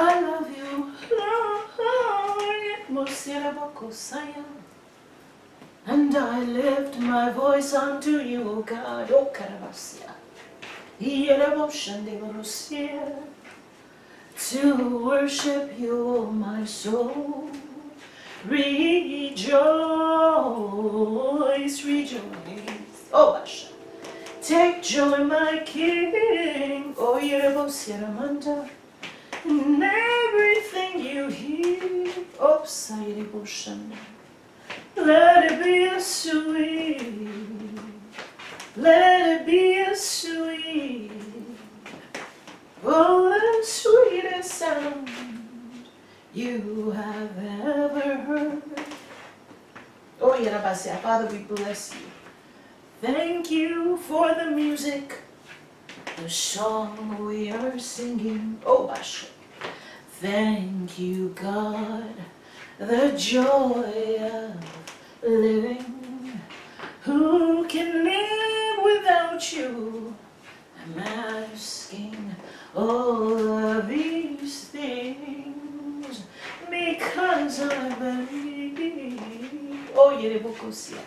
I love you, Lord, and I lift my voice unto you, O God, O Karabasia, to worship you, O my soul. Rejoice, rejoice. Oh, Basha. Take joy, my King. Oh, Yerebosiaramanda. In everything you hear. Oh, Sayereboshana. Let it be a sweet. Let it be a sweet. Oh, the sweetest sound you have ever heard. Oh, Yerabasia, Father, we bless you. Thank you for the music, the song we are singing. Oh, Basha. Thank you, God, the joy of living. Who can live without you? I'm asking all of these things because I believe. Oh, Yerebokosia.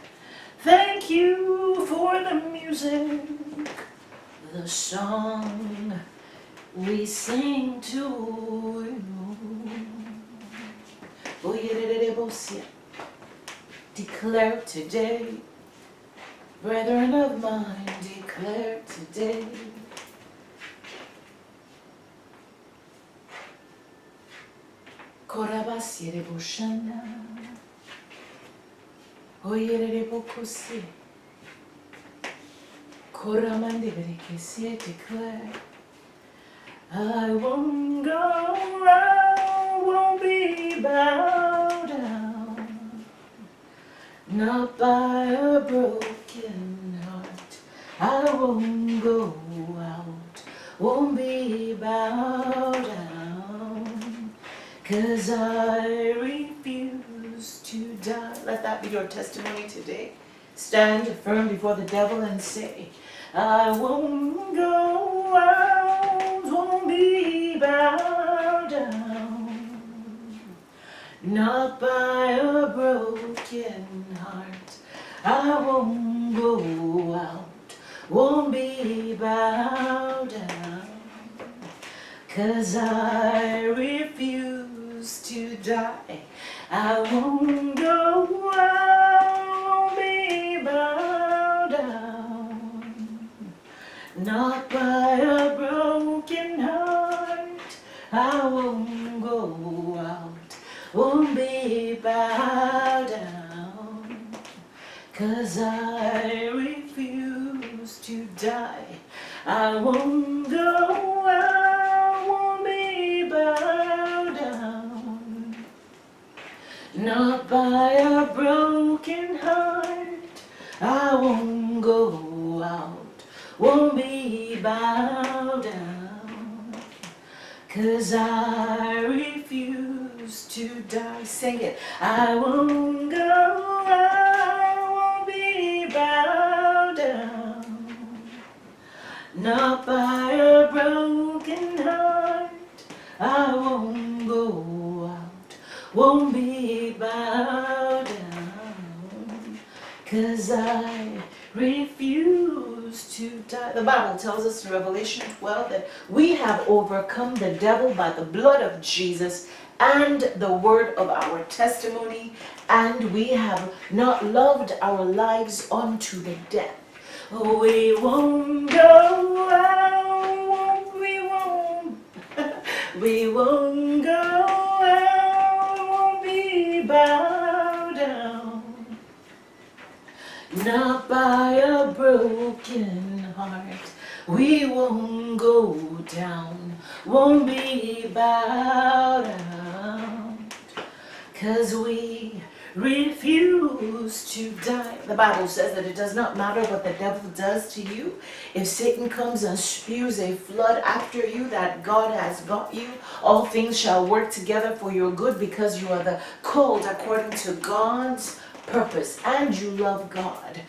Thank you for the music, the song we sing to you. Oh, Yerebokosia. Declare today, brethren of mine, declare today. Korabasiereboshana. Oyerebokosi. Koramandeberekesie, declare. I won't go, I won't be bowed down, not by a broken heart. I won't go out, won't be bowed down, 'cause I refuse to die. Let that be your testimony today. Stand firm before the devil and say, I won't go out, won't be bowed down, not by a broken heart. I won't go out, won't be bowed down, 'cause I refuse to die. I won't go out, won't be bowed down, not by a broken heart. I won't go out, won't be bowed down, 'cause I refuse to die. I won't go out, won't be bowed down, not by a broken heart. I won't go out, won't be bowed down, 'cause I refuse to die. Sing it. I won't go, I won't be bowed down, not by a broken heart. I won't go out, won't be bowed down, 'cause I refuse to die. The Bible tells us in Revelation 12 that we have overcome the devil by the blood of Jesus and the word of our testimony, and we have not loved our lives unto the death. We won't go out, we won't, we won't go out, won't be bowed down, not by a broken heart. We won't go down, won't be bowed down, 'cause we refuse to die. The Bible says that it does not matter what the devil does to you. If Satan comes and spews a flood after you, that God has got you. All things shall work together for your good because you are the called according to God's purpose and you love God.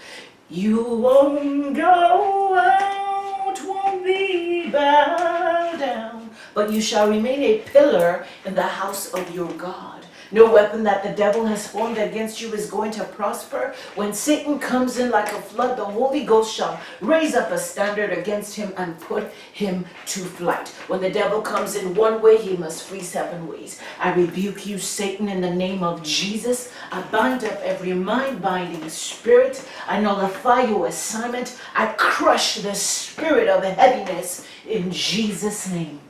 You won't go out, won't be bowed down, but you shall remain a pillar in the house of your God. No weapon that the devil has formed against you is going to prosper. When Satan comes in like a flood, the Holy Ghost shall raise up a standard against him and put him to flight. When the devil comes in one way, he must flee 7 ways. I rebuke you, Satan, in the name of Jesus. I bind up every mind-binding spirit. I nullify your assignment. I crush the spirit of heaviness in Jesus' name.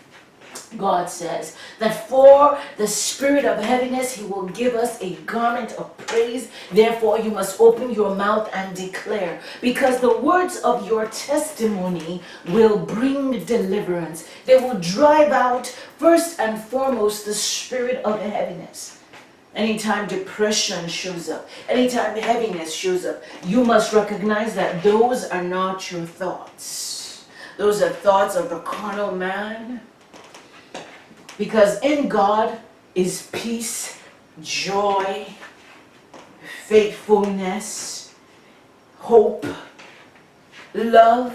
God says that for the spirit of heaviness, he will give us a garment of praise. Therefore, you must open your mouth and declare, because the words of your testimony will bring deliverance. They will drive out, first and foremost, the spirit of heaviness. Anytime depression shows up, anytime heaviness shows up, you must recognize that those are not your thoughts. Those are thoughts of the carnal man. Because in God is peace, joy, faithfulness, hope, love,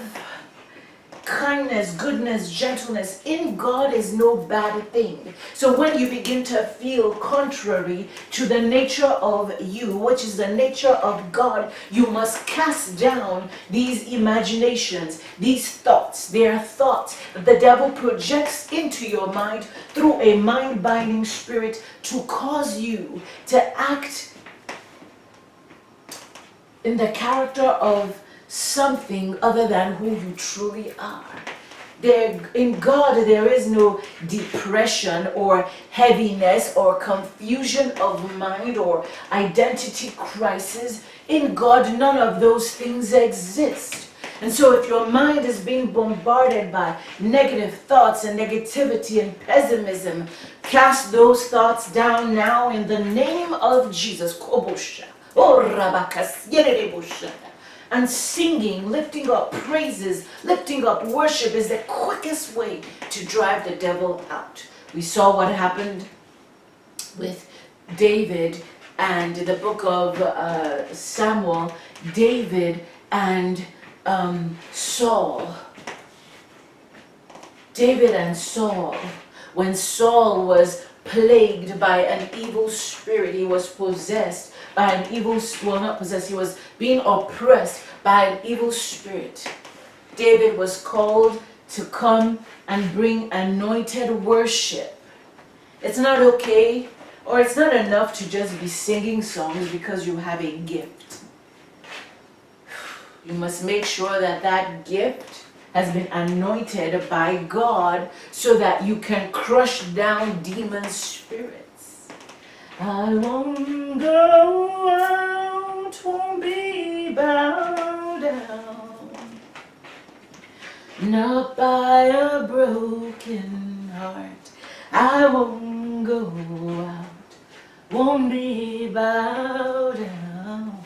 kindness, goodness, gentleness. In God is no bad thing. So when you begin to feel contrary to the nature of you, which is the nature of God, you must cast down these imaginations, these thoughts. They are thoughts that the devil projects into your mind through a mind-binding spirit to cause you to act in the character of something other than who you truly are. In God, there is no depression or heaviness or confusion of mind or identity crisis. In God, none of those things exist. And so if your mind is being bombarded by negative thoughts and negativity and pessimism, cast those thoughts down now in the name of Jesus. And singing, lifting up praises, lifting up worship is the quickest way to drive the devil out. We saw what happened with David and the book of Samuel, David and Saul. David and Saul, when Saul was plagued by an evil spirit, he was possessed by an evil, well, not possessed, he was being oppressed by an evil spirit. David was called to come and bring anointed worship. It's not okay, or it's not enough to just be singing songs because you have a gift. You must make sure that that gift has been anointed by God so that you can crush down demon spirits. I won't go out, won't be bowed down, not by a broken heart. I won't go out, won't be bowed down,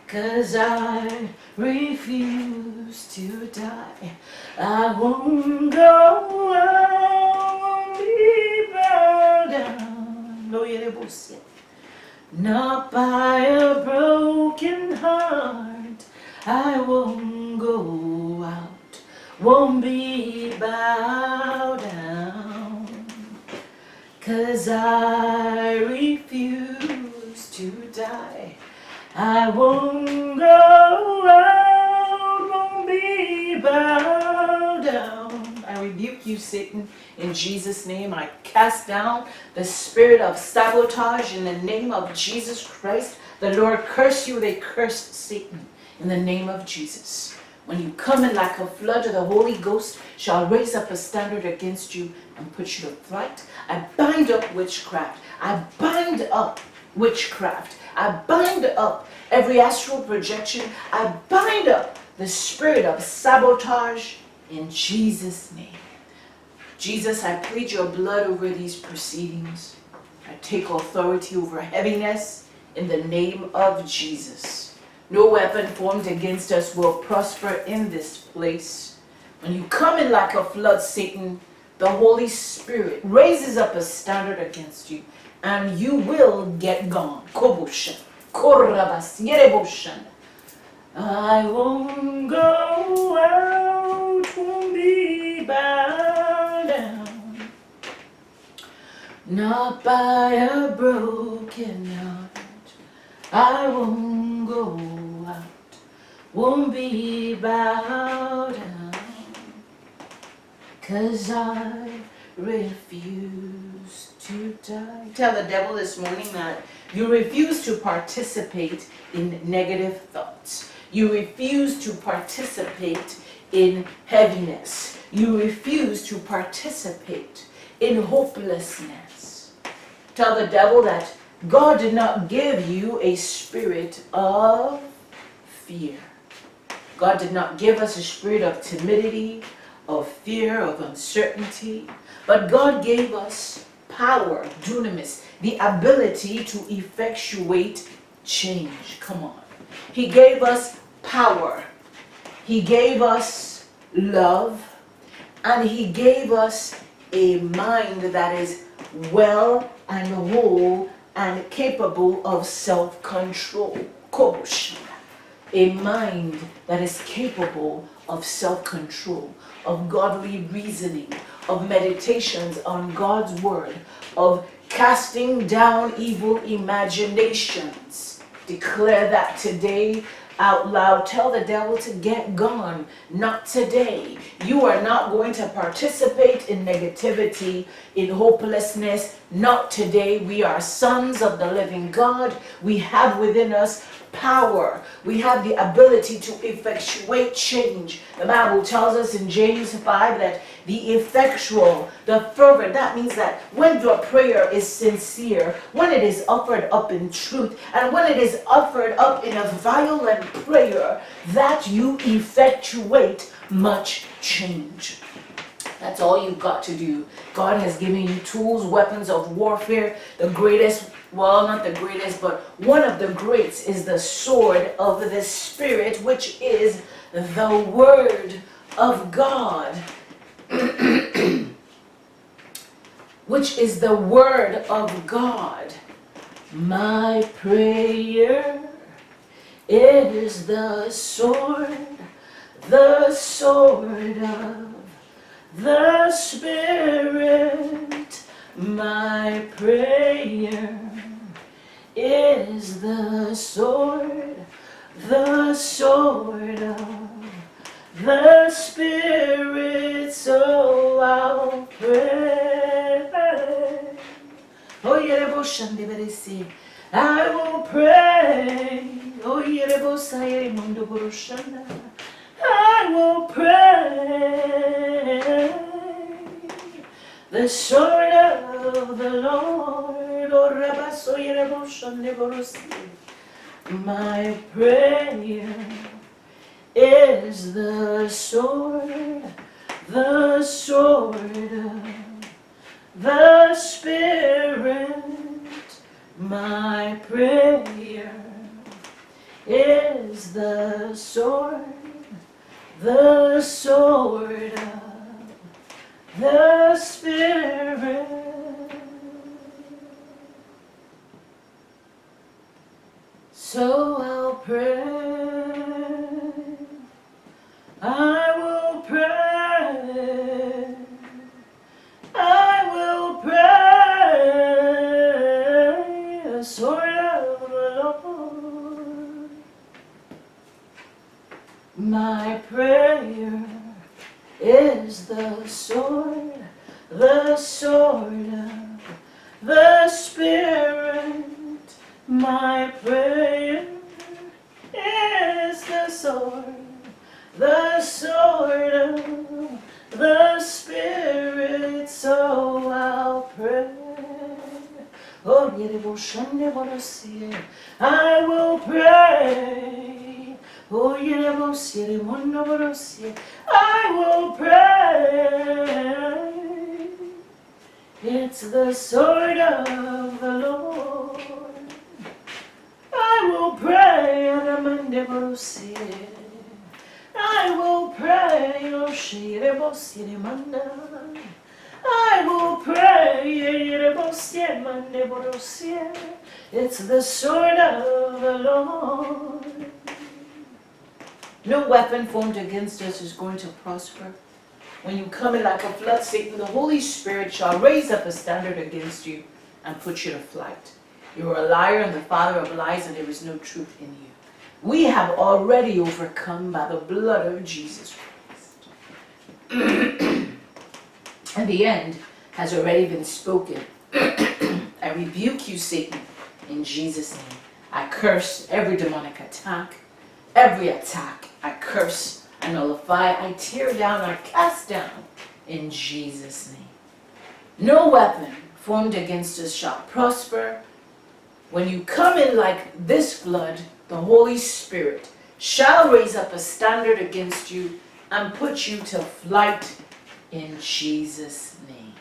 'cause I refuse to die. I won't go out, won't be bowed down. Not by a broken heart, I won't go out, won't be bowed down, 'cause I refuse to die. I won't go out, won't be bowed down. I rebuke you, Satan, in Jesus' name. I cast down the spirit of sabotage in the name of Jesus Christ. The Lord curse you, they cursed Satan in the name of Jesus. When you come in like a flood, the Holy Ghost shall raise up a standard against you and put you to flight. I bind up witchcraft. I bind up witchcraft. I bind up every astral projection. I bind up the spirit of sabotage in Jesus' name. Jesus, I plead your blood over these proceedings. I take authority over heaviness in the name of Jesus. No weapon formed against us will prosper in this place. When you come in like a flood, Satan, the Holy Spirit raises up a standard against you, and you will get gone. I won't go out, won't be bowed down. not by a broken heart. I won't go out, won't be bowed down, 'cause I refuse to die. Tell the devil this morning that you refuse to participate in negative thoughts. You refuse to participate in heaviness. You refuse to participate in hopelessness. Tell the devil that God did not give you a spirit of fear. God did not give us a spirit of timidity, of fear, of uncertainty, but God gave us power, dunamis, the ability to effectuate change. Come on. He gave us power. He gave us love, and He gave us a mind that is well and whole and capable of self-control. A mind that is capable of self-control, of godly reasoning, of meditations on God's word, of casting down evil imaginations. Declare that today out loud. Tell the devil to get gone. Not today. You are not going to participate in negativity, in hopelessness. Not today. We are sons of the living God. We have within us power. We have the ability to effectuate change. The Bible tells us in James 5 that the effectual, the fervent, that means that when your prayer is sincere, when it is offered up in truth, and when it is offered up in a violent prayer, that you effectuate much change. That's all you've got to do. God has given you tools, weapons of warfare. The greatest, well, not the greatest, but one of the greats is the sword of the Spirit, which is the Word of God. Which is the Word of God. My prayer is the sword of the Spirit. My prayer is the sword of the Spirit, so I'll pray. Oh, yeah, I will pray. Oh, yeah, I will pray. The sword of the Lord. Oh, my prayer is the sword of the Spirit. My prayer is the sword of the Spirit. So I'll pray. I will pray. I will pray. The sword of the Lord. My prayer is the sword of the Spirit. My prayer is the sword of the Spirit, so I'll pray. Oh, I will pray. Oh, I will pray. It's the sword of the Lord. I will pray. I will pray. I will pray. It's the sword of the Lord. No weapon formed against us is going to prosper. When you come in like a flood, Satan, the Holy Spirit shall raise up a standard against you and put you to flight. You are a liar and the father of lies, and there is no truth in you. We have already overcome by the blood of Jesus Christ. And the end has already been spoken. I rebuke you, Satan, in Jesus' name. I curse every demonic attack. Every attack, I curse, I nullify, I tear down, I cast down in Jesus' name. No weapon formed against us shall prosper. When you come in like this flood, the Holy Spirit shall raise up a standard against you and put you to flight in Jesus' name.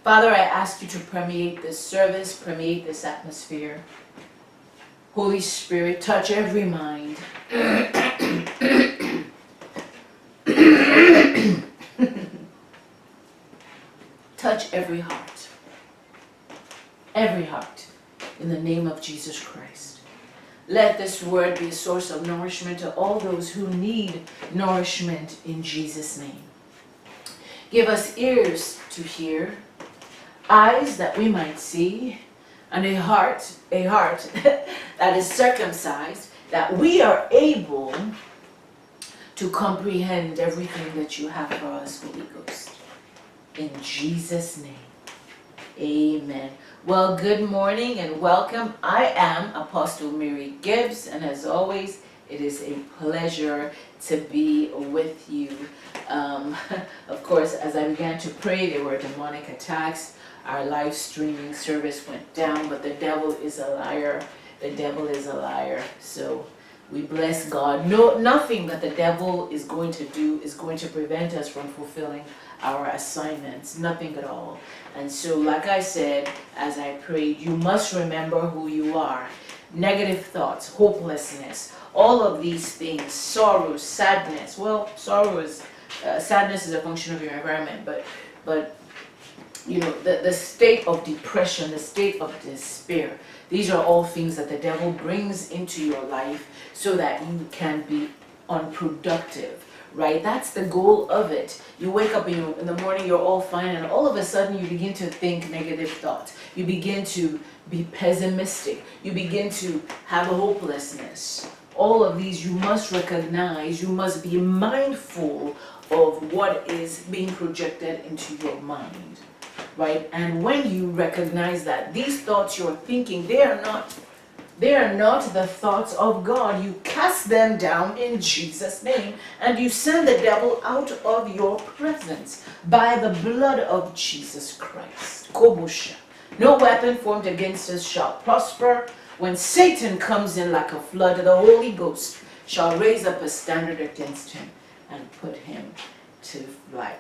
Father, I ask you to permeate this service, permeate this atmosphere. Holy Spirit, touch every mind. Touch every heart. Every heart. In the name of Jesus Christ. Let this word be a source of nourishment to all those who need nourishment in Jesus' name. Give us ears to hear, eyes that we might see, and a heart that is circumcised, that we are able to comprehend everything that you have for us, Holy Ghost. In Jesus' name, amen. Well, good morning and welcome. I am Apostle Mary Gibbs, and as always, it is a pleasure to be with you. Of course, as I began to pray, there were demonic attacks. Our live streaming service went down, but the devil is a liar. The devil is a liar. So we bless God. No, nothing that the devil is going to do is going to prevent us from fulfilling our assignments. Nothing at all. And so, like I said, as I prayed, you must remember who you are. Negative thoughts, hopelessness, all of these things, sorrow, sadness. Well, sadness is a function of your environment, but you know, the state of depression, the state of despair, these are all things that the devil brings into your life so that you can be unproductive, right? That's the goal of it. You wake up in the morning, you're all fine, and all of a sudden you begin to think negative thoughts. You begin to be pessimistic. You begin to have a hopelessness. All of these you must recognize. You must be mindful of what is being projected into your mind. Right? And when you recognize that these thoughts you're thinking, they are not the thoughts of God, you cast them down in Jesus' name, and you send the devil out of your presence by the blood of Jesus Christ. Kobusha. No weapon formed against us shall prosper. When Satan comes in like a flood, the Holy Ghost shall raise up a standard against him and put him to flight.